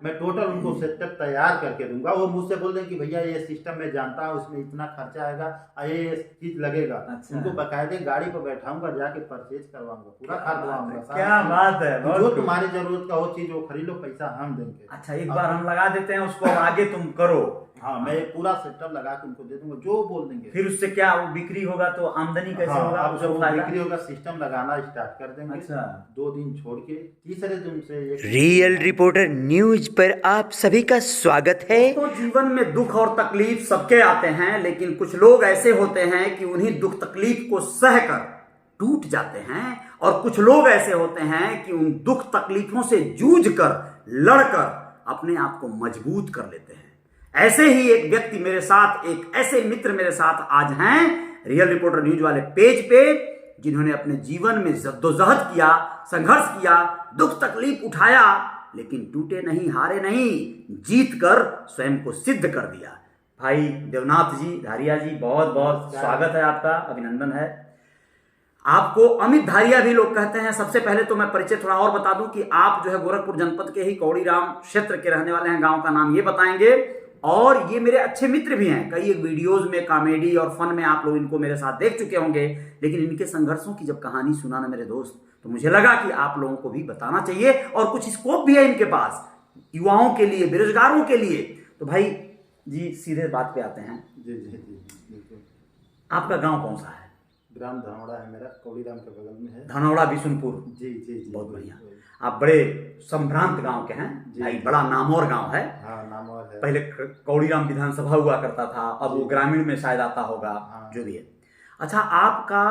मैं टोटल उनको सेटअप तैयार करके दूंगा। वो मुझसे बोल दें कि भैया ये सिस्टम मैं जानता हूँ, इसमें इतना खर्चा आएगा, ये चीज लगेगा। अच्छा। उनको बकायदे गाड़ी पर बैठाऊंगा, जाके परचेज करवाऊंगा, पूरा खरीदवाऊंगा। क्या बात है, बहुत जो खूब। तुम्हारी जरूरत का वो चीज वो खरीद लो, पैसा हम देंगे। अच्छा, एक बार हम लगा देते हैं उसको, आगे तुम करो। हाँ, मैं पूरा सेटअप लगा के उनको दे दूंगा, जो बोल देंगे। फिर उससे क्या वो बिक्री होगा तो आमदनी कैसे होगा? अब जब उसको वो फायदा? बिक्री होगा, सिस्टम लगाना स्टार्ट कर देंगे। अच्छा। 2 दिन छोड़ के तीसरे दिन से रियल रिपोर्टर न्यूज पर आप सभी का स्वागत है। तो जीवन में दुख और तकलीफ सबके आते हैं, लेकिन कुछ लोग ऐसे होते हैं कि उन्हीं दुख तकलीफ को सहकर टूट जाते हैं, और कुछ लोग ऐसे होते हैं कि उन दुख तकलीफों से जूझकर लड़कर अपने आप को मजबूत कर लेते हैं। ऐसे ही एक व्यक्ति मेरे साथ, एक ऐसे मित्र मेरे साथ आज हैं रियल रिपोर्टर न्यूज वाले पेज पे, जिन्होंने अपने जीवन में जद्दोजहद किया, संघर्ष किया, दुख तकलीफ उठाया, लेकिन टूटे नहीं, हारे नहीं, जीत कर स्वयं को सिद्ध कर दिया। भाई देवनाथ जी धारिया जी, बहुत बहुत स्वागत है आपका, अभिनंदन है। आपको अमित धारिया भी लोग कहते हैं। सबसे पहले तो मैं परिचय थोड़ा और बता दूं कि आप जो है गोरखपुर जनपद के ही कौड़ीराम क्षेत्र के रहने वाले हैं। गांव का नाम ये बताएंगे, और ये मेरे अच्छे मित्र भी हैं। कई एक वीडियोस में, कॉमेडी और फन में आप लोग इनको मेरे साथ देख चुके होंगे, लेकिन इनके संघर्षों की जब कहानी सुना ना मेरे दोस्त, तो मुझे लगा कि आप लोगों को भी बताना चाहिए, और कुछ स्कोप भी है इनके पास युवाओं के लिए, बेरोजगारों के लिए। तो भाई जी सीधे बात पे आते हैं। जी जी जी बिल्कुल। आपका गांव कौन सा है? ग्राम धनौड़ा है मेरा, कौड़ीराम के बगल में है। धनौड़ा बिशुनपुर। जी जी जी, बहुत बढ़िया। आप बड़े संभ्रांत गांव के हैं भाई, बड़ा नामौर गांव है। हाँ, नामौर है। पहले कौड़ीराम विधानसभा हुआ करता था, अब वो ग्रामीण में शायद आता होगा। हाँ। जो भी है। अच्छा, आपका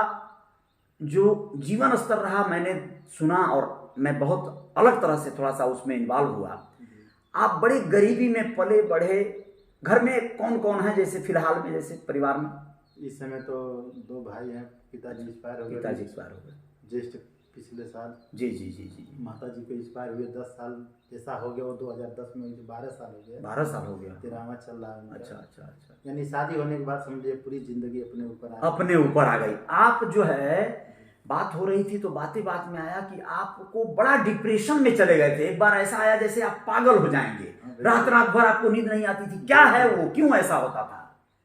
जो जीवन स्तर रहा, मैंने सुना, और मैं बहुत अलग तरह से थोड़ा सा उसमें इन्वॉल्व हुआ। आप बड़ी गरीबी में पले बढ़े। घर में कौन कौन है जैसे फिलहाल में, जैसे परिवार में? इस समय तो 2 भाई हैं। पिताजी एक्सपायर हो गए। पिताजी एक्सपायर हो गए। ज्येष्ठ पिछले साल। जी जी जी जी। माता जी को एक्सपायर हुए 10 साल जैसा हो गया। वो 2010 में 12 साल हो गया। 12 साल हो गया। 13वां चल रहा है उनका। अच्छा अच्छा अच्छा। यानी शादी होने के बाद समझिए पूरी जिंदगी अपने ऊपर आ अपने ऊपर आ गई। आप जो है, बात हो रही थी तो बातें बात में आया कि आपको बड़ा डिप्रेशन में चले गए थे। एक बार ऐसा आया जैसे आप पागल हो जाएंगे, रात रात भर आपको नींद नहीं आती थी। क्या है वो, क्यों ऐसा होता था?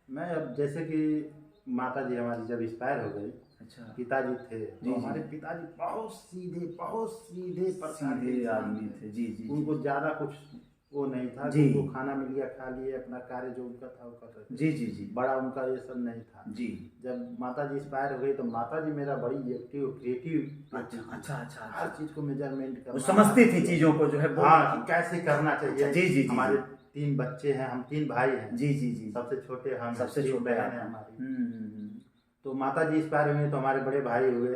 मैं अब जैसे कि माता जी हमारी जब एक्सपायर हो गई, अच्छा। पिताजी थे, जी, तो हमारे पिताजी बहुत सीधे प्रकार के सीधे इंसान आदमी थे। जी जी। उनको ज्यादा कुछ वो नहीं था। जी। उनको खाना मिल गया, खा लिए, अपना कार्य जो उनका था वो कर रहे थे। जी जी जी। बड़ा उनका ये सब नहीं था। जी। जब माता जी एक्सपायर हो गई तो माता जी मेरा बड़ी एक्टिव, क्रिएटिव। अच्छा अच्छा अच्छा। हर चीज को मेजरमेंट वो समझती थी चीजों को, जो है वो। हाँ, कि कैसे करना चाहिए। जी जी जी। हमारे 3 बच्चे हैं, हम 3 भाई हैं। जी जी जी। सबसे छोटे हम, सबसे 3 छोटे बहन आप हैं हैं। हमारी। तो माता जी एक्सपायर हुए तो हमारे बड़े भाई हुए।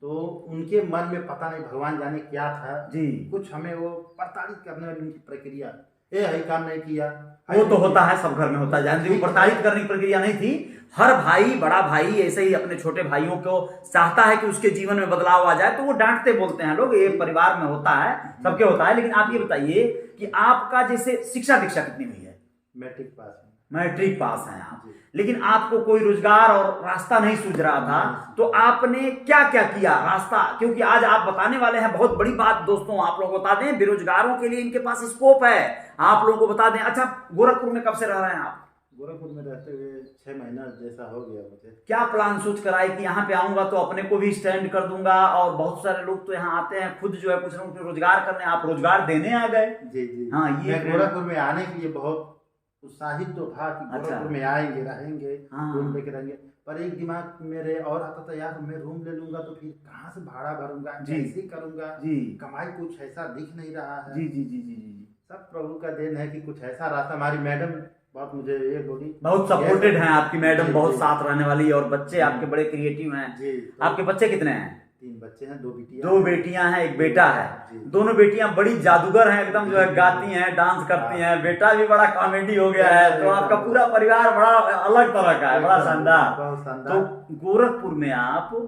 तो उनके मन में पता नहीं भगवान जाने क्या था जी। कुछ हमें वो प्रताड़ित करने वाली उनकी प्रक्रिया, ये है काम नहीं किया। वो तो होता है, सब घर में होता है। जानते हो, प्रताड़ित करने की प्रक्रिया नहीं थी। हर भाई, बड़ा भाई ऐसे ही अपने छोटे भाइयों को चाहता है कि उसके जीवन में बदलाव आ जाए, तो वो डांटते बोलते हैं लोग। ये परिवार में होता है, सबके होता है। लेकिन आप ये बताइए कि आपका जैसे शिक्षा दीक्षा कितनी हुई है? मैट्रिक पास है। मैट्रिक पास हैं आप, लेकिन आपको कोई रोजगार और रास्ता नहीं सूझ रहा था, तो आपने क्या क्या किया रास्ता? क्योंकि आज आप बताने वाले हैं बहुत बड़ी बात। दोस्तों, आप लोग बता दें, बेरोजगारों के लिए इनके पास स्कोप है। आप लोगों को बता दें। अच्छा, गोरखपुर में कब से रह रहे हैं आप? गोरखपुर में रहते हुए 6 महीना जैसा हो गया मुझे। क्या प्लान सोच कर आए कि यहाँ पे आऊंगा तो अपने को भी स्टैंड कर दूंगा? और बहुत सारे लोग तो यहाँ आते हैं खुद जो है कुछ ना कुछ रोजगार करने, आप रोजगार देने आ गए। जी जी। हाँ, ये मैं गोरखपुर में आने के लिए बहुत उत्साहित तो था कि अच्छा। गोरखपुर में आएंगे, रहेंगे, हाँ। रूम लेके रहेंगे। पर एक दिमाग मेरे और आता था, यार मैं रूम ले लूंगा तो फिर कहाँ से भाड़ा भरूंगा, कैसे करूंगा, जी। कमाई कुछ ऐसा दिख नहीं रहा है। जी जी जी जी जी। सब प्रभु का देन है कि कुछ ऐसा रास्ता। हमारी मैडम बहुत मुझे ये बोली, बहुत सपोर्टेड हैं आपकी मैडम, जी, बहुत जी। साथ रहने वाली, और बच्चे आपके बड़े क्रिएटिव हैं। जी। आपके बच्चे कितने हैं? 3 बच्चे हैं, 2 बेटियां। 2 बेटियां हैं, 1 बेटा है। जी। दोनों बेटियां बड़ी जादूगर हैं, एकदम जो है गाती हैं, डांस करती हैं। बेटा भी बड़ा कॉमेडी हो गया है। तो आपका पूरा परिवार बड़ा अलग तरह का है, बड़ा शानदार। बहुत शानदार। तो गोरखपुर में आप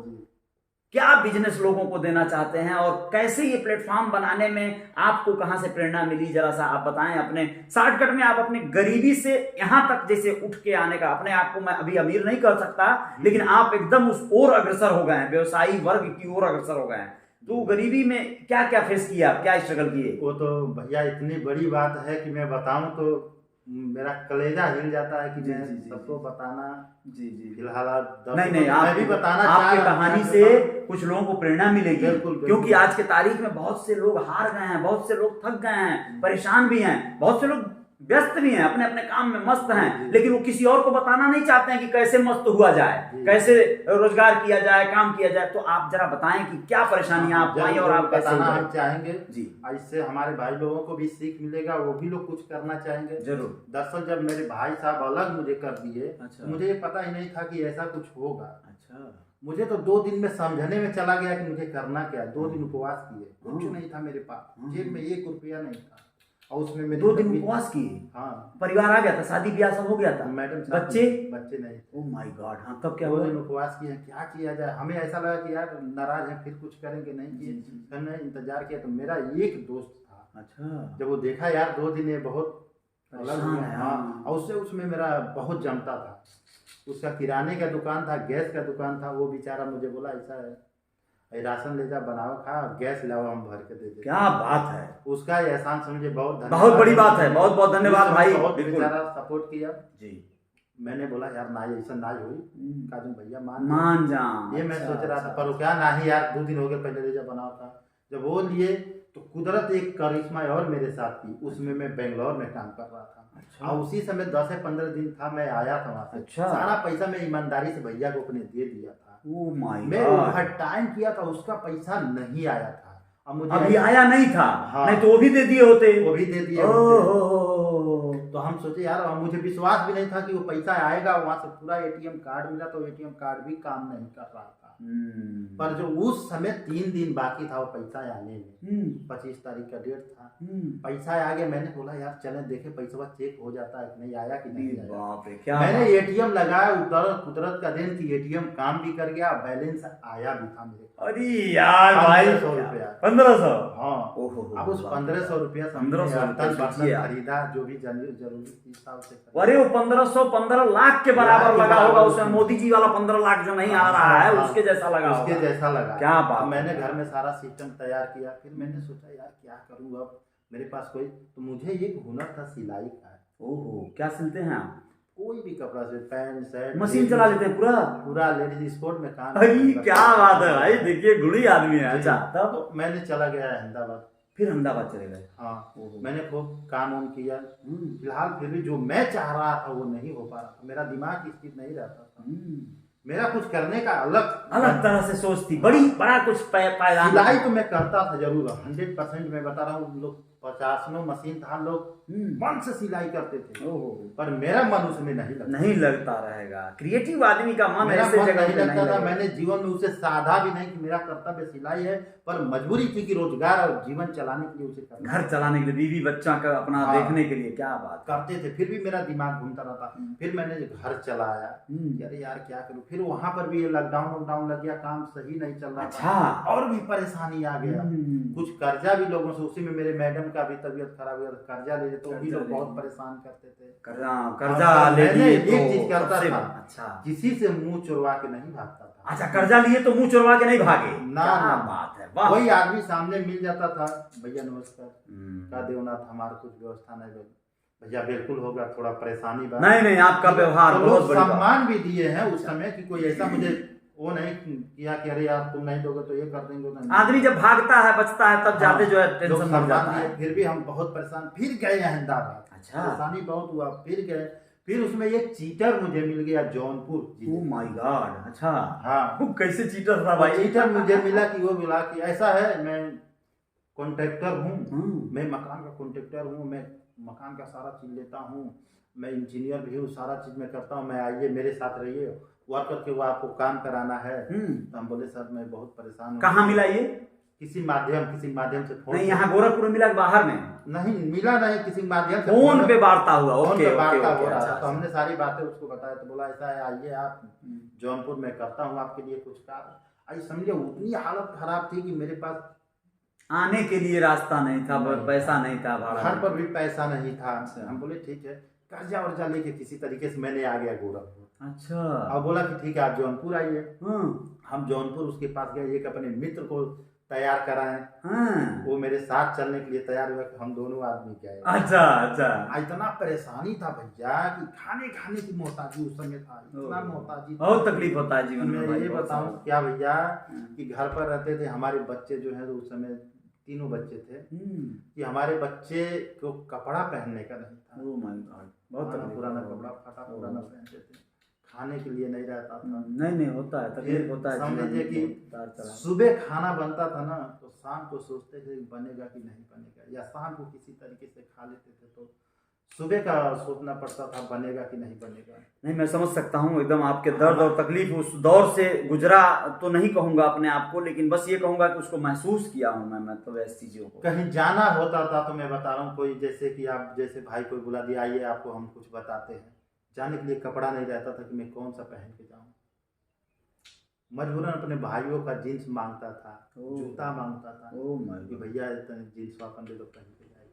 क्या बिजनेस लोगों को देना चाहते हैं, और कैसे ये प्लेटफॉर्म बनाने में आपको कहां से प्रेरणा मिली, जरा सा आप बताएं। अपने शॉर्टकट में आप अपने गरीबी से यहां तक जैसे उठ के आने का, अपने आप को मैं अभी अमीर नहीं कर सकता, लेकिन आप एकदम उस ओर अग्रसर हो गए हैं, व्यवसायी वर्ग की ओर अग्रसर हो गए हैं। तो गरीबी में क्या क्या फेस किया, क्या स्ट्रगल किए? वो तो भैया इतनी बड़ी बात है कि मैं बताऊं तो मेरा कलेजा हिल जाता है कि जी, मैं जी, जी, सबको जी। बताना जी। फिलहाल नहीं, मैं भी बताना आपकी चाह कहानी रहा से हूं। कुछ लोगों को प्रेरणा मिलेगी। बिल्कुल, बिल्कुल। क्योंकि आज के तारीख में बहुत से लोग हार गए हैं, बहुत से लोग थक गए हैं, परेशान भी हैं, बहुत से लोग व्यस्त भी हैं, अपने अपने काम में मस्त हैं, लेकिन वो किसी और को बताना नहीं चाहते हैं कि कैसे मस्त हुआ जाए, कैसे रोजगार किया जाए, काम किया जाए। तो आप जरा बताएं कि क्या परेशानियां आपको आई और आप कैसे बताना उभरे? हम चाहेंगे जी। इससे हमारे भाई लोगों को भी सीख मिलेगा, वो भी लोग कुछ करना चाहेंगे जरूर। दरअसल जब मेरे भाई साहब अलग मुझे कर दिए, अच्छा। मुझे ये पता ही नहीं था कि ऐसा कुछ होगा। अच्छा। मुझे तो 2 दिन में समझने में चला गया कि मुझे करना क्या। 2 दिन उपवास किए, कुछ नहीं था मेरे पास, जेब में 1 रुपया नहीं था, और उसमें मेरी 2 दिन उपवास किए? हाँ। परिवार आ गया था, शादी ब्याह सब हो गया था? मैडम बच्चे नहीं थे। Oh my God. हाँ, तब क्या 2 हुआ? दिन उपवास किए, क्या किया जाए। हमें ऐसा लगा कि यार नाराज है, फिर कुछ करेंगे, नहीं किए। फिर मैंने इंतजार किया तो मेरा एक दोस्त था। अच्छा। जब वो देखा यार 2 दिन ये बहुत अलग परेशान हुआ, है। हाँ, और उसमें मेरा बहुत जमता था। उसका किराने का दुकान था, गैस का दुकान था। वो बेचारा मुझे बोला ऐसा है, राशन ले जा, बनाओ खा, गैस लाओ, हम भर के दे देते। क्या बात है। उसका ये एहसान समझे, बहुत धन्यवाद। बहुत बड़ी बात है, बहुत बहुत धन्यवाद भाई। बहुत बिल्कुल। बेचारा सपोर्ट किया जी। मैंने बोला यार ना ऐसा ना हुई, काजू भैया मान जा। ये मैं सोच रहा था, पर क्या ना ही यार 2 दिन हो गए पहले ले जा बनाओ था। जब वो लिए तो कुदरत एक करिश्मा और मेरे साथ थी। उसमें मैं बेंगलोर में काम कर रहा था। अच्छा। और उसी समय 10 से 15 दिन था, मैं आया था वहां से। अच्छा। सारा पैसा मैं ईमानदारी से भैया को अपने दे दिया था। ओह माय मैं गॉड। ओवर टाइम किया था, उसका पैसा नहीं आया था। अब मुझे अभी आया नहीं था। हाँ। नहीं तो वो भी दे दिए होते। वो भी दे दिए होते। तो हम सोचे यार, और मुझे विश्वास भी नहीं था कि वो पैसा आएगा। वहां से पूरा एटीएम कार्ड मिला, तो एटीएम कार्ड भी काम नहीं कर रहा था। पर जो उस समय 3 दिन बाकी था वो पैसा आने में, 25 तारीख का डेट था। पैसा आ गया। मैंने बोला यार चले देखे पैसा चेक हो जाता है कि नहीं आया कि नहीं आया। बाप रे, क्या मैंने एटीएम लगाया, कुदरत का दिन की एटीएम काम भी कर गया, बैलेंस आया भी था मेरे। अरे यार भाई, 1500 रुपया। 1500? हाँ। ओहो। अब उस 1500 रुपया 1500 रुपया खरीदा, जो भी जरूरी चीज था उसे खरीदा। अरे वो 1500 15 लाख के बराबर लगा होगा उसमें। मोदी जी वाला 15 लाख जो नहीं आ रहा है, उसके जैसा लगा होगा। उसके जैसा लगा। क्या बात। मैंने घर में सारा सिस्टम तैयार किया। फिर मैंने सोचा यार क्या करूँ अब, मेरे पास कोई, तो मुझे एक हुनर था सिलाई का। ओहो, क्या सिलते हैं आप? कोई भी कपड़ा से, पैंट शर्ट, मशीन चला लेते हैं पूरा? पूरा लेडीज स्पोर्ट में काम। अरे क्या बात है भाई, देखिए गुणी आदमी है। अच्छा, तब तो मैंने चला गया अहमदाबाद। फिर अहमदाबाद चले गए? हाँ। मैंने खूब काम वाम किया। फिलहाल फिर भी जो मैं चाह रहा था वो नहीं हो पा रहा था। मेरा दिमाग स्थिर नहीं रहता था। मेरा कुछ करने का अलग तरह से सोच थी, बड़ा कुछ पायदान। सिलाई तो मैं करता था जरूर, 100% मैं बता रहा हूँ। लोग 50 मशीन था, लोग मन से सिलाई करते थे। पर मेरा मन उसमें नहीं लगता रहेगा। क्रिएटिव आदमी का मन मेरा ऐसे मन जगह नहीं पे लगता था। लगेगा। मैंने जीवन में उसे साधा भी नहीं कि मेरा कर्तव्य सिलाई है, पर मजबूरी थी कि रोजगार और जीवन चलाने के लिए उसे करना, घर चलाने के लिए, बीवी बच्चा का अपना देखने के लिए। क्या बात करते थे। फिर भी मेरा दिमाग घूमता रहता। फिर मैंने घर चलाया, अरे यार क्या करूं। फिर वहां पर भी लॉकडाउन लग गया, काम सही नहीं चल रहा था, और भी परेशानी आ गया। कुछ कर्जा भी लोगों से, उसी में मेरे मैडम का भी तबीयत खराब हो गया, कर्जा ले तो भी लोग बहुत परेशान करते थे। कर्जा ले लिए तो एक चीज करता था। अच्छा, किसी से मुंह चुरवा के नहीं भागता था। अच्छा, कर्जा लिए तो मुंह चुरवा के नहीं भागे? ना, क्या बात है, वाह। कोई आदमी सामने मिल जाता था, भैया नमस्कार, का देवनाथ हमारा कुछ व्यवस्था नहीं बनी। भैया बिल्कुल होगा, थोड़ा परेशानी बात नहीं, आपका व्यवहार बहुत बड़ी बात। सम्मान भी दिए हैं उस समय कि कोई ऐसा मुझे वो नहीं किया कि अरे यार तुम नहीं दोगे तो ये कर देंगे। आदमी जब भागता है, बचता है, तब जाते जो है टेंशन बढ़ जाता है। फिर भी हम बहुत परेशान। फिर गए अहमदाबाद। अच्छा। परेशानी बहुत हुआ। फिर गए। फिर उसमें एक चीटर मुझे मिल गया जौनपुर। Oh my God. अच्छा। हाँ। कैसे चीटर था भाई? चीटर मुझे मिला कि वो मिला कि ऐसा है, मैं कॉन्ट्रैक्टर हूँ, मैं मकान का कॉन्ट्रैक्टर हूँ, मैं मकान का सारा चीज लेता हूँ, मैं इंजीनियर भी हूँ, सारा चीज मैं करता हूँ, मैं आइए मेरे साथ रहिए, वर्क करके वो आपको काम कराना है। तो हम बोले सर मैं बहुत परेशान हूँ। कहाँ मिला ये? किसी माध्यम से फोन। नहीं, यहाँ गोरखपुर में मिला, बाहर में नहीं मिला, नहीं किसी माध्यम से फोन पे वार्ता हुआ। फोन ओके, पे वार्ता हो ओके, रहा अच्छा, था। तो हमने सारी बातें उसको बताया। तो बोला ऐसा है, आइए आप जौनपुर में करता हूँ आपके लिए कुछ कार्य। आई समझे, उतनी हालत खराब थी कि मेरे पास आने के लिए रास्ता नहीं था, पैसा नहीं था, घर पर भी पैसा नहीं था। हम बोले ठीक है, कर्जा वर्जा लेके किसी तरीके से मैंने आ गया गोरखपुर। अच्छा। अब बोला कि ठीक है आप जौनपुर आइए। हम जौनपुर उसके पास गए, एक अपने मित्र को तैयार कराएं। हाँ। वो मेरे साथ चलने के लिए तैयार हुआ कि हम दोनों आदमी गए। अच्छा अच्छा। इतना परेशानी था भैया कि खाने की मोहताजी उस समय था, इतना मोहताजी था। बहुत तकलीफ होता है जीवन में मैं भाई, ये बहुत बताऊं सारा। क्या भैया कि घर पर रहते थे हमारे बच्चे जो है, तो उस समय 3 बच्चे थे कि हमारे बच्चे को कपड़ा पहनने का नहीं था। ओह माय गॉड, बहुत तकलीफ। पुराना कपड़ा फटा पुराना पहनते थे, खाने के लिए नहीं रहता था। नहीं होता है, तकलीफ होता है। समझ लीजिए कि सुबह खाना बनता था ना, तो शाम को सोचते थे बनेगा कि नहीं बनेगा, या शाम को किसी तरीके से खा लेते थे, तो सुबह का सोचना पड़ता था बनेगा कि नहीं बनेगा। नहीं, मैं समझ सकता हूँ एकदम आपके दर्द और तकलीफ। उस दौर से गुजरा तो नहीं कहूंगा अपने आप को, लेकिन बस ये कहूंगा कि उसको महसूस किया हूँ मैं मतलब ऐसी चीजों को। कहीं जाना होता था तो मैं बता रहा हूँ, कोई जैसे कि आप जैसे भाई कोई बुला दिया, आइए आपको हम कुछ बताते हैं, जाने के लिए कपड़ा नहीं रहता था कि मैं कौन सा पहन के जाऊँ। मजबूरन अपने भाइयों का जीन्स मांगता था, जूता मांगता था कि भैया जीन्स अपन दे दो पहन के जाएगा,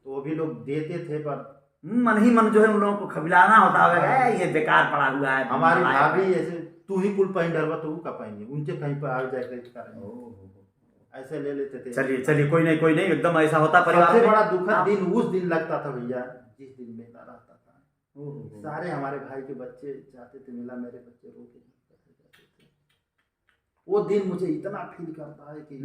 तो वो भी लोग देते थे, पर मन ही मन जो है उन लोगों को खिलाना होता है, ये बेकार पड़ा हुआ है। हमारी भाभी ऐसे तू ही कुल पहन डरवा तो का पहनिए, उनके कहीं पर आ जाए ऐसे ले लेते थे। चलिए कोई नहीं एकदम ऐसा होता परिवार सबसे में। बड़ा दुखद दिन उस दिन लगता था भैया, जिस दिन मेला रहता था। सारे हमारे भाई के बच्चे जाते थे मेला, मेरे बच्चे रो के जाते थे। वो दिन मुझे इतना फील करता है कि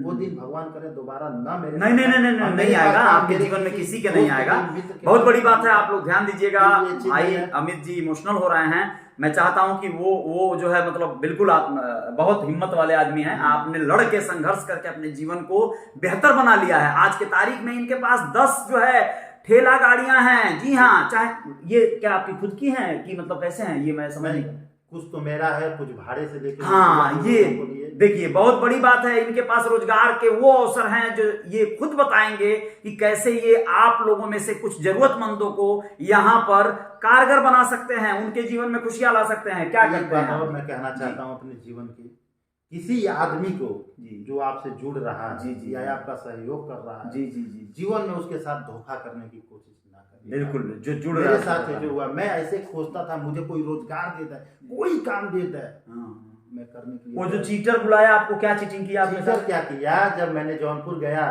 वो दिन भगवान करे दोबारा ना मेरे नहीं आएगा आपके जीवन में, किसी के नहीं आएगा। बहुत बड़ी बात है, आप लोग ध्यान दीजिएगा। भाई अमित जी इमोशनल हो रहे हैं। मैं चाहता हूं कि वो जो है मतलब बिल्कुल आप बहुत हिम्मत वाले आदमी हैं। आपने लड़ के संघर्ष करके अपने जीवन को बेहतर बना लिया है। आज के तारीख में इनके पास 10 जो है ठेला गाड़ियां हैं। जी हाँ, चाहे ये क्या आपकी खुद की हैं कि मतलब कैसे हैं, ये मैं समझ नहीं। कुछ तो मेरा है, कुछ भाड़े से लेके। हाँ, ये देखिए बहुत बड़ी बात है। इनके पास रोजगार के वो अवसर हैं जो ये खुद बताएंगे कि कैसे ये आप लोगों में से कुछ जरूरतमंदों को यहाँ पर कारगर बना सकते हैं, उनके जीवन में खुशियां ला सकते हैं। क्या करते हैं? और मैं कहना चाहता हूँ अपने जीवन की, किसी आदमी को जो आपसे जुड़ रहा है या आपका सहयोग कर रहा है, जीवन में उसके साथ धोखा करने की कोशिश ना करें। बिल्कुल, जो जुड़ मेरे साथ जो हुआ, मैं ऐसे खोजता था, मुझे कोई रोजगार देता है, कोई काम देता है, मैं करने के लिए। वो जो चीटर बुलाया आपको, क्या चीटिंग किया आपने? चीटर क्या किया, जब मैंने जौनपुर गया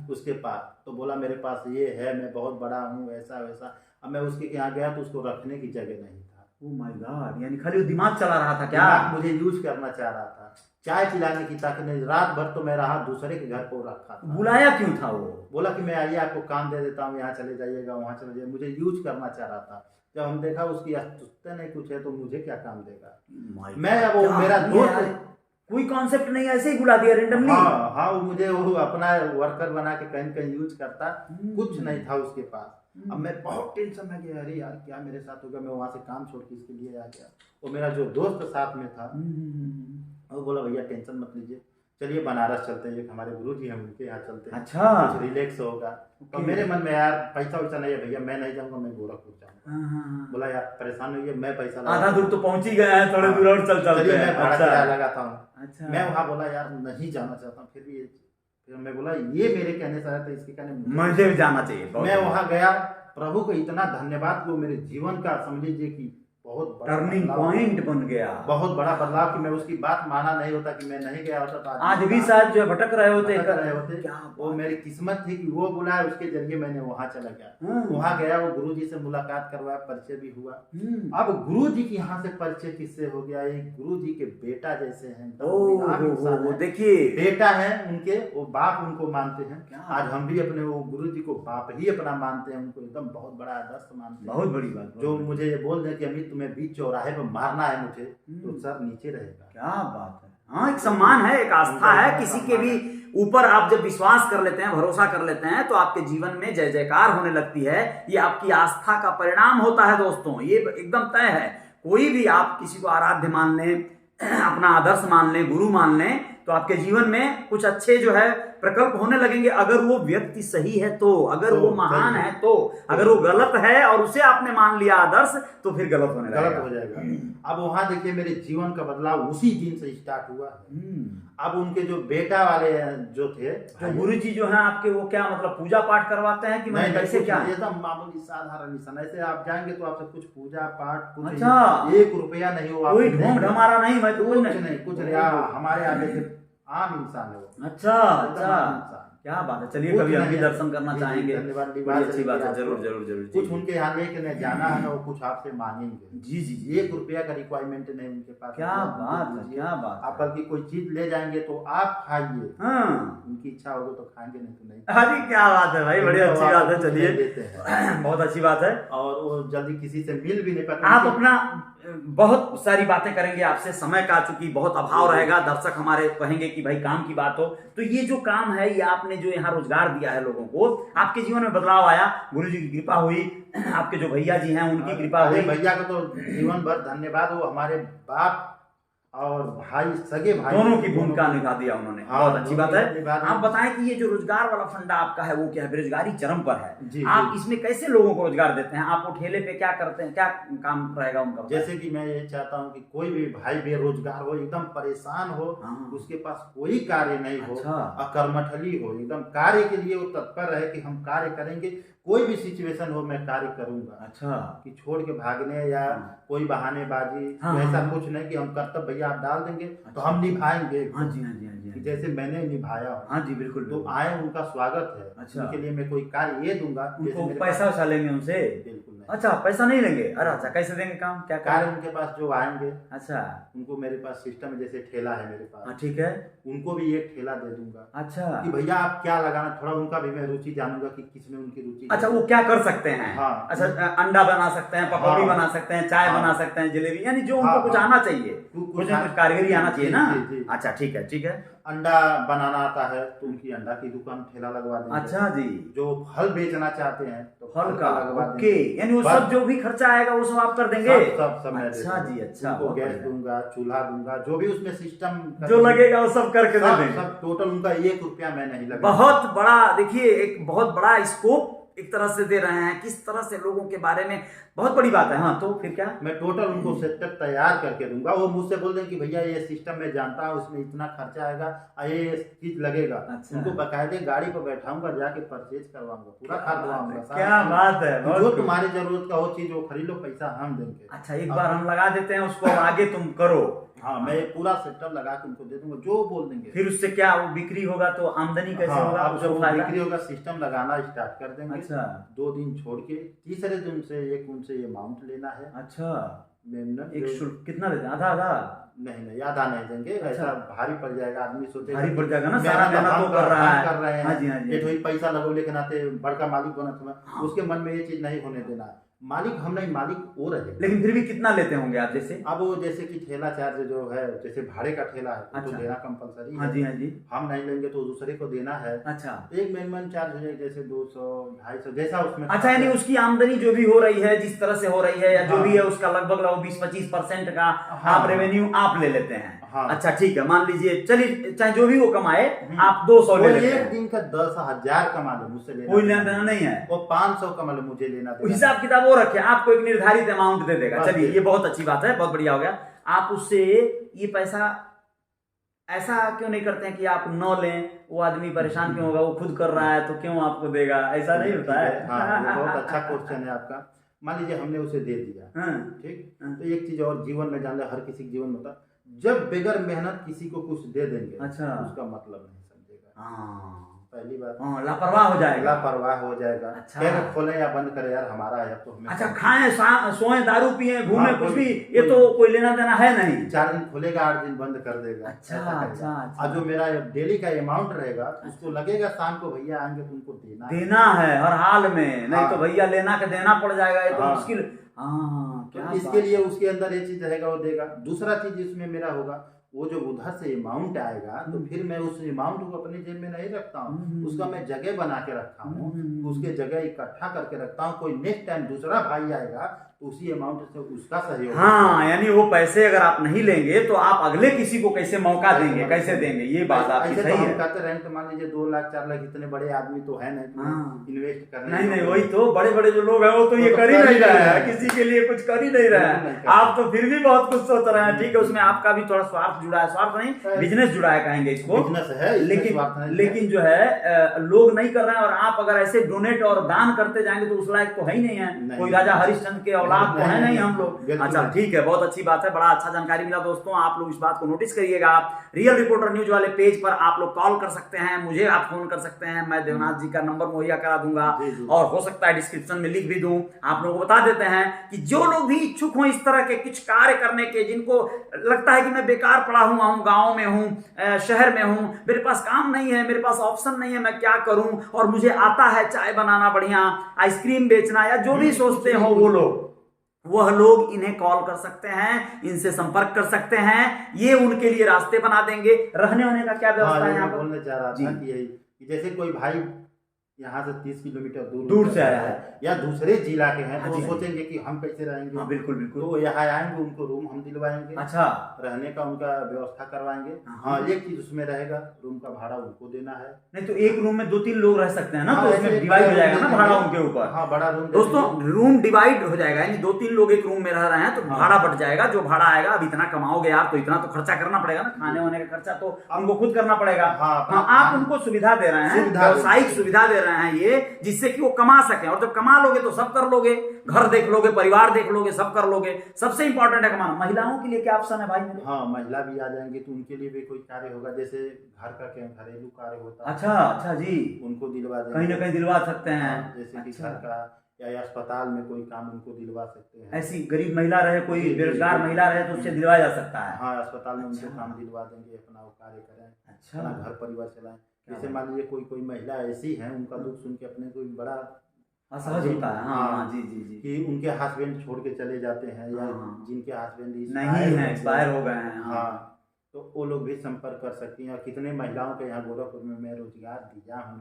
उसके पास, तो बोला मेरे पास ये है, मैं बहुत बड़ा हूँ, ऐसा वैसा। अब मैं उसके यहाँ गया तो उसको रखने की जगह नहीं था। ओह माय गॉड, यानी खाली वो दिमाग चला रहा था क्या? मुझे यूज करना चाह रहा था, चाय पिलाने की ताकत नहीं। रात भर तो मैं रहा, दूसरे के घर को रखा था। बुलाया क्यों था वो? बोला कि मैं आइए आपको काम दे देता हूँ, यहाँ चले जाइएगा, वहाँ चले जाइए। मुझे यूज करना चाह रहा था। जब हम देखा उसकी अस्तित्व नहीं कुछ है, तो मुझे क्या काम देगा। मैं अब वो मेरा दोस्त, कोई कॉन्सेप्ट नहीं, ऐसे ही बुला दिया रेंडमली। हाँ, वो मुझे वो अपना वर्कर बना के कहीं कहीं यूज करता, कुछ नहीं था उसके पास। अब मैं बहुत टेंशन में गया, अरे यार क्या मेरे साथ होगा। मैं वहां से काम छोड़ के इसके लिए आ गया। वो मेरा जो दोस्त साथ में था, वो बोला भैया टेंशन मत लीजिए, चलिए बनारस चलते हैं, हमारे गुरुजी हैं उनके यहाँ चलते हैं। अच्छा, कुछ रिलैक्स होगा। तो मेरे मन में यार पैसा वैसा नहीं है भैया, मैं नहीं जाऊंगा, मैं गोरखपुर जाऊंगा। बोला यार परेशान हुई है, मैं पैसा आधा दूर तो पहुंच ही गए हैं, थोड़े दूर और चलते हैं। मैं भाड़ा किराया लगाता हूँ। अच्छा, मैं वहाँ बोला यार नहीं जाना चाहता हूँ, फिर मैं बोला ये मेरे कहने से आया था, इसके कहने मुझे भी जाना चाहिए। मैं वहाँ गया, प्रभु को इतना धन्यवाद कि वो मेरे जीवन का समझ लीजिए कि बहुत बड़ा टर्निंग पॉइंट बन गया, बहुत बड़ा बदलाव। कि मैं उसकी बात माना नहीं होता, कि मैं नहीं गया होता तो आज भी शायद जो भटक रहे होते। वो मेरी किस्मत थी कि वो बुलाया, उसके जरिए मैंने वहाँ चला गया। वहाँ गया, वो गुरुजी से मुलाकात करवाया, परिचय भी हुआ। अब गुरुजी के यहाँ से परिचय किससे हो गया, एक गुरुजी के बेटा जैसे हैं। देखिए बेटा है उनके, वो बाप उनको मानते हैं। आज हम भी अपने वो गुरुजी को बाप ही अपना मानते हैं, उनको एकदम बहुत बड़ा आदर्श मानते हैं। बहुत बड़ी बात। जो मुझे ये बोल दे कि अमित तुम्हें बीच चौराहे पर मारना है मुझे, तो सर नीचे रहेगा। क्या बात है। हाँ, एक सम्मान है, एक आस्था है। किसी के भी ऊपर आप जब विश्वास कर लेते हैं, भरोसा कर लेते हैं, तो आपके जीवन में जय जयकार होने लगती है। ये आपकी आस्था का परिणाम होता है दोस्तों, ये एकदम तय है। कोई भी आप किसी को आराध्य मान लें, अपना आदर्श मान लें, गुरु मान लें, तो आपके जीवन में कुछ अच्छे जो है प्रकल्प होने लगेंगे। अगर वो व्यक्ति सही है तो, अगर वो महान है तो, अगर वो गलत है और उसे आपने मान लिया आदर्श, तो फिर गलत हो जाएगा। अब वहां देखिए मेरे जीवन का बदलाव उसी दिन से स्टार्ट हुआ। अब उनके जो बेटा वाले जो थे, जो गुरुजी जो है आपके, वो क्या मतलब पूजा पाठ करवाते हैं कि मैं कैसे? क्या एकदम मामूली साधारण इंसान, ऐसे आप जाएंगे तो आपसे कुछ पूजा पाठ, कुछ अच्छा, 1 रुपया नहीं हुआ, कोई ढोंग ढमारा नहीं, मैं तो कुछ नहीं। हमारे आगे से आम इंसान है वो। अच्छा एकदम अच्छा, आम इंसान। क्या बात है। चलिए कुछ कभी हम भी नहीं है। दर्शन करना जी, चाहेंगे। धन्यवाद। बड़ी अच्छी बात है, आपको जरूर जरूर जरूर कुछ जी। उनके यहाँ लेके जाना है ना, वो कुछ आपसे मांगेंगे। जी जी जी। 1 रुपया का रिक्वायरमेंट नहीं उनके पास। क्या बात है, क्या बात आप है। बल्कि कोई चीज ले जाएंगे तो आप खाइए, हाँ, उनकी इच्छा होगी तो खाएंगे, नहीं तो नहीं। अरे क्या बात है भाई, बड़ी अच्छी बात है। चलिए देते हैं बहुत अच्छी बात है। और वो जल्दी किसी से मिल भी नहीं पाते। आप अपना बहुत सारी बातें करेंगे, आपसे समय का चूंकि बहुत अभाव रहेगा, दर्शक हमारे कहेंगे कि भाई काम की बात हो, तो ये जो काम है, ये आपने जो यहाँ रोजगार दिया है लोगों को, आपके जीवन में बदलाव आया, गुरु जी की कृपा हुई, आपके जो भैया जी हैं उनकी कृपा हुई। भैया को तो जीवन भर धन्यवाद, वो हमारे बाप और भाई, सगे भाई दोनों की भूमिका निभा दिया उन्होंने। हाँ, बहुत अच्छी बात है। बात है। आप बताएं कि ये जो रोजगार वाला फंडा आपका है वो क्या है, बेरोजगारी चरम पर है, जी, आप जी। इसमें कैसे लोगों को रोजगार देते हैं? आप वो ठेले पे क्या करते हैं, क्या काम रहेगा उनका? जैसे कि मैं ये चाहता हूँ कि कोई भी भाई बेरोजगार हो, एकदम परेशान हो, हाँ। उसके पास कोई कार्य नहीं हो, अच्छा। अकर्मठली हो, एकदम कार्य के लिए वो तत्पर रहे कि हम कार्य करेंगे, कोई भी सिचुएशन हो मैं कार्य करूंगा। अच्छा, कि छोड़ के भागने या कोई बहानेबाजी, हाँ, ऐसा हाँ। कुछ नहीं कि हम कर्तव्य भैया आप डाल देंगे तो हम निभाएंगे। हाँ जी हाँ जी हाँ जी, कि जैसे मैंने निभाया हो। हाँ जी बिल्कुल तो बिल्कुल। आए, उनका स्वागत है। अच्छा। उनके लिए मैं कोई कार्य ये दूंगा जैसे उनको मेरे पैसा पास- वैसा लेंगे उनसे? बिल्कुल नहीं। अच्छा, पैसा नहीं लेंगे? अरे अच्छा, कैसे देंगे काम, क्या कार्य उनके पास जो आएंगे, अच्छा, उनको मेरे पास सिस्टम है, जैसे ठेला है मेरे पास, हाँ ठीक है। उनको भी एक ठेला दे दूंगा अच्छा कि भैया आप क्या लगाना, थोड़ा उनका भी मैं रुचि जानूंगा कि किसमें उनकी रुचि है। अच्छा, वो क्या कर सकते हैं? हाँ। अच्छा, अंडा बना सकते हैं, पकौड़ी हाँ। बना सकते हैं, चाय हाँ। बना सकते हैं, जलेबी, यानी जो उनको हाँ, कुछ हाँ। आना चाहिए, कुछ कुछ ना कुछ कारीगरी आना चाहिए ना। जी, जी। अच्छा ठीक है ठीक है। अंडा बनाना आता है तो उनकी अंडा की दुकान ठेला लगवा देंगे। अच्छा जी। जो फल बेचना चाहते हैं तो फल का लगवा ओके, देंगे। यानी वो बस- सब जो भी खर्चा आएगा वो सब आप कर देंगे? सब मैं दे अच्छा दूंगा। जी, अच्छा, उनको बहुत गैस बढ़िया। दूंगा, चूल्हा दूंगा, जो भी उसमें सिस्टम जो लगेगा वो सब करके दे देंगे। सब टोटल उनका 1 रुपया मैं नहीं लगा। बहुत बड़ा, देखिए एक बहुत बड़ा स्कोप एक तरह से दे रहे हैं, किस तरह से लोगों के बारे में, बहुत बड़ी बात है। हाँ तो फिर क्या? मैं टोटल उनको सेटअप तैयार करके दूंगा। वो मुझसे बोल दें कि भैया ये सिस्टम मैं जानता हूँ, इसमें इतना खर्चा आएगा, ये चीज लगेगा। अच्छा। उनको बकायदे गाड़ी पर बैठाऊंगा, जाके परचेज करवाऊंगा, पूरा खरीदवाऊंगा। क्या बात है, बहुत जो खूब। तुम्हारी जरूरत का वो चीज वो खरीद लो, पैसा हम देंगे। अच्छा, एक बार हम लगा देते हैं उसको, आगे तुम करो। हाँ, मैं पूरा सेटअप लगा के उनको दे दूंगा, जो बोल देंगे। फिर उससे क्या वो बिक्री होगा तो आमदनी कैसे हाँ, होगा? अब उसको जब वो फायदा? बिक्री होगा, सिस्टम लगाना स्टार्ट कर देंगे। अच्छा 2 दिन छोड़ के तीसरे दिन से एक उनसे अमाउंट लेना है। अच्छा, मेमनन एक जो- शुल्क कितना देते हैं? आधा आधा? नहीं आधा नहीं देंगे। अच्छा। ऐसा भारी पड़ जाएगा, आदमी सोचेगा भारी कि पड़ जाएगा ना, मेहनत सारा मेहनत हम वो कर रहा है। कर रहे हैं। हाँ जी, हाँ जी। ये तो ही पैसा लगौले के नाते बड़का मालिक बना तुम्हें, हाँ। उसके मन में ये चीज नहीं होने देना। मालिक हम नहीं, मालिक वो रहे। लेकिन फिर भी कितना लेते होंगे आप? जैसे अब वो जैसे कि ठेला चार्ज जो है, जैसे भाड़े का ठेला है तो अच्छा। देना कंपलसरी हाँ है। जी हाँ जी। हम नहीं लेंगे तो दूसरे को देना है। अच्छा एक मिनिमम चार्ज हो जाए, जैसे 200 250 जैसा उसमें। अच्छा, यानी उसकी आमदनी जो भी हो रही है, जिस तरह से हो रही है, या जो हाँ। भी है उसका लगभग 20-25% का हाँ। आप रेवेन्यू आप ले लेते हैं। हाँ। अच्छा ठीक है, मान लीजिए, चलिए चाहे जो भी वो कमाए, हम्म। आप 200 वो ले लेते एक हैं। दिन का 10,000 कमा लो, मुझसे लेना कोई लेना देना नहीं है, वो 500 कमा लो, मुझे लेना देना हिसाब किताब वो रखे, आपको एक निर्धारित अमाउंट दे देगा। बस चलिए ये। ये बहुत अच्छी बात है, बहुत बढ़िया हो गया। आप उससे ये पैसा ऐसा क्यों नहीं करते हैं कि आप न लें, वो आदमी परेशान क्यों होगा, वो खुद कर रहा है तो क्यों आपको देगा? ऐसा नहीं होता है? हाँ, ये बहुत अच्छा क्वेश्चन है आपका। मान लीजिए हमने उसे दे दिया, हाँ। ठीक। हाँ। तो एक चीज और जीवन में जान ले, हर किसी के जीवन में होता है, जब बगैर मेहनत किसी को कुछ दे देंगे, अच्छा। उसका मतलब नहीं समझेगा। हाँ पहली बात, हाँ, लापरवाह हो जाएगा। लापरवाह हो जाएगा। अच्छा। क्या खोले या बंद करे, यार हमारा है, अब तो हमें। अच्छा, खाएं सोएं, दारू पिए, घूमे, हाँ, कुछ कोई- भी, ये तो कोई लेना देना है नहीं। 4 दिन खोलेगा, 8 दिन बंद कर देगा। अच्छा, ऐसा करेगा। अच्छा, अच्छा। और जो मेरा डेली का अमाउंट रहेगा, उसको लगेगा शाम को भैया आएंगे तो उनको देना है। देना है हर हाल में, नहीं हाँ। तो भैया लेना के देना पड़ जाएगा, ये तो हाँ। मुश्किल। हाँ, क्या तो बात इसके लिए है। उसके अंदर ये चीज रहेगा, वो देगा। दूसरा चीज इसमें मेरा होगा, वो जो उधर से अमाउंट आएगा तो फिर मैं उस अमाउंट को अपनी जेब में नहीं रखता हूँ, उसका मैं जगह बना के रखता हूँ, उसके जगह इकट्ठा करके रखता हूँ। कोई नेक्स्ट टाइम दूसरा भाई आएगा तो उसी अमाउंट से उसका सहयोग। हाँ, यानी वो पैसे अगर आप नहीं लेंगे तो आप अगले किसी को कैसे मौका देंगे, कैसे देंगे? ये बात आपकी ऐसे तो सही हम है। कहते रहेंगे तो मान लीजिए 2 लाख 4 लाख, इतने बड़े आदमी तो है नहीं, हाँ। इन्वेस्ट करने। नहीं नहीं, वही तो बड़े बड़े जो लोग हैं वो तो ये कर ही नहीं रहे हैं, किसी के लिए कुछ कर ही नहीं रहे हैं। आप तो फिर भी बहुत कुछ सोच रहे हैं। ठीक है, उसमें आपका भी थोड़ा स्वार्थ जुड़ा है, स्वार्थ नहीं, बिजनेस जुड़ा है कहेंगे इसको। बिजनेस है, इसमें स्वार्थ नहीं है। लेकिन जो है लोग नहीं कर रहे हैं, और आप अगर ऐसे डोनेट और दान करते जाएंगे तो उस लायक तो है ही नहीं है। नहीं। कोई राजा हरिश्चंद्र के औलाद तो है नहीं हम लोग। बिल्कुल। अच्छा ठीक है, बहुत अच्छी बात है, बड़ा अच्छा जानकारी मिला दोस्तों। आप लोग इस बात को नोटिस करिएगा। रियल रिपोर्टर न्यूज वाले पेज पर आप लोग कॉल कर सकते हैं, मुझे आप फोन कर सकते हैं, मैं देवनाथ जी का नंबर मुहैया करा दूंगा और हो सकता है डिस्क्रिप्शन में लिख भी दूं। आप लोगों को बता देते हैं कि जो लोग भी इच्छुक हो इस तरह के कुछ कार्य करने के, जिनको लगता है कि मैं बेकार पड़ा हुआ हूं, गांव में हूं, शहर में हूं, मेरे पास काम नहीं है, मेरे पास ऑप्शन नहीं है, मैं क्या करूं, और मुझे आता है चाय बनाना बढ़िया, आइसक्रीम बेचना, या जो भी सोचते हो वो लोग, वह लोग इन्हें कॉल कर सकते हैं, इनसे संपर्क कर सकते हैं। ये उनके लिए रास्ते बना देंगे। रहने होने का क्या व्यवस्था है यहाँ पर? बोलना चाह रहा था कि यही कि जैसे कोई भाई यहाँ से 30 किलोमीटर दूर से आया है या दूसरे जिला के हैं, तो वो सोचेंगे कि हम कैसे रहेंगे। हाँ, बिल्कुल बिल्कुल। तो यहाँ आएंगे, उनको रूम हम दिलवाएंगे। अच्छा, रहने का उनका व्यवस्था करवाएंगे। हाँ, एक चीज उसमें रहेगा, रूम का भाड़ा उनको देना है। नहीं तो एक रूम में 2-3 लोग रह सकते हैं ना, तो इसमें डिवाइड हो जाएगा ना भाड़ा उनके ऊपर। हाँ, बड़ा रूम दोस्तों, रूम डिवाइड हो जाएगा, यानी 2-3 लोग एक रूम में रह रहे हैं तो भाड़ा बढ़ जाएगा। जो भाड़ा आएगा, अब इतना कमाओगे यार तो इतना तो खर्चा करना पड़ेगा ना, खाने वाने का खर्चा तो उनको खुद करना पड़ेगा। हाँ, आप उनको सुविधा दे रहे हैं, व्यावसायिक सुविधा दे रहे हैं ये, जिससे कि वो कमा सके। और जब कमा लोगे तो सब कर लोगे, घर देख लोगे, परिवार देख लोगे, सब कर लोगे। सबसे इंपॉर्टेंट है कमाना। महिलाओं के लिए क्या ऑप्शन है भाई मेरे? हाँ, महिला भी आ जाएंगे तो उनके लिए भी कोई कार्य होगा, जैसे घर का घरेलू कार्य होता है। अच्छा जी, उनको दिलवा देंगे, कहीं ना कहीं दिलवा सकते हैं। जैसे कि घर का या अस्पताल में कोई काम उनको दिलवा सकते हैं। ऐसी गरीब महिला रहे, कोई बेरोजगार महिला रहे, तो उससे दिलवाया जा सकता है। हाँ, अस्पताल में उनको काम दिलवा देंगे, अपना वो कार्य करें, अपना घर परिवार चलाएं। जैसे मान लीजिए कोई महिला ऐसी है, उनका दुख सुन के अपने कोई बड़ा असहज होता है। हाँ जी जी जी, कि उनके हस्बैंड छोड़ के चले जाते हैं, या जिनके हस्बैंड नहीं है, एक्सपायर हो गए हैं। हाँ, तो वो लोग भी संपर्क कर सकती हैं। और कितने महिलाओं के यहाँ गोरखपुर में मैं रोजगार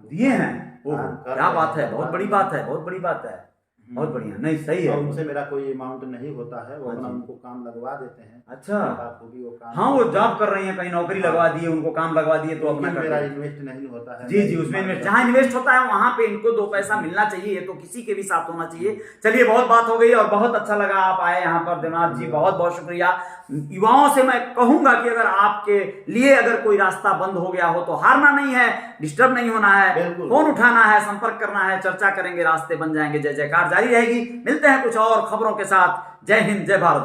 दिए हैं। क्या बात है, बहुत बड़ी बात है, बहुत बड़ी बात है, बहुत बढ़िया। नहीं सही है। और उनसे मेरा कोई अमाउंट नहीं होता है, वो अपना उनको काम लगवा देते हैं। अच्छा, वो काम, हाँ, वो जॉब कर रही हैं, कहीं नौकरी लगवा दिए, उनको काम लगवा दिए, तो अपना मेरा इन्वेस्ट नहीं होता है। जी जी, उसमें इन्वेस्ट, जहाँ इन्वेस्ट होता है वहां पे इनको 2 पैसा मिलना चाहिए। ये तो किसी के भी साथ होना चाहिए। चलिए, बहुत बात हो गई और बहुत अच्छा लगा आप आए यहाँ पर देवनाथ जी, बहुत बहुत शुक्रिया। युवाओं से मैं कहूंगा कि अगर आपके लिए अगर कोई रास्ता बंद हो गया हो तो हारना नहीं है, डिस्टर्ब नहीं होना है, फोन उठाना है, संपर्क करना है, चर्चा करेंगे, रास्ते बन जाएंगे। जय जयकार जारी रहेगी। मिलते हैं कुछ और खबरों के साथ। जय हिंद, जय भारत।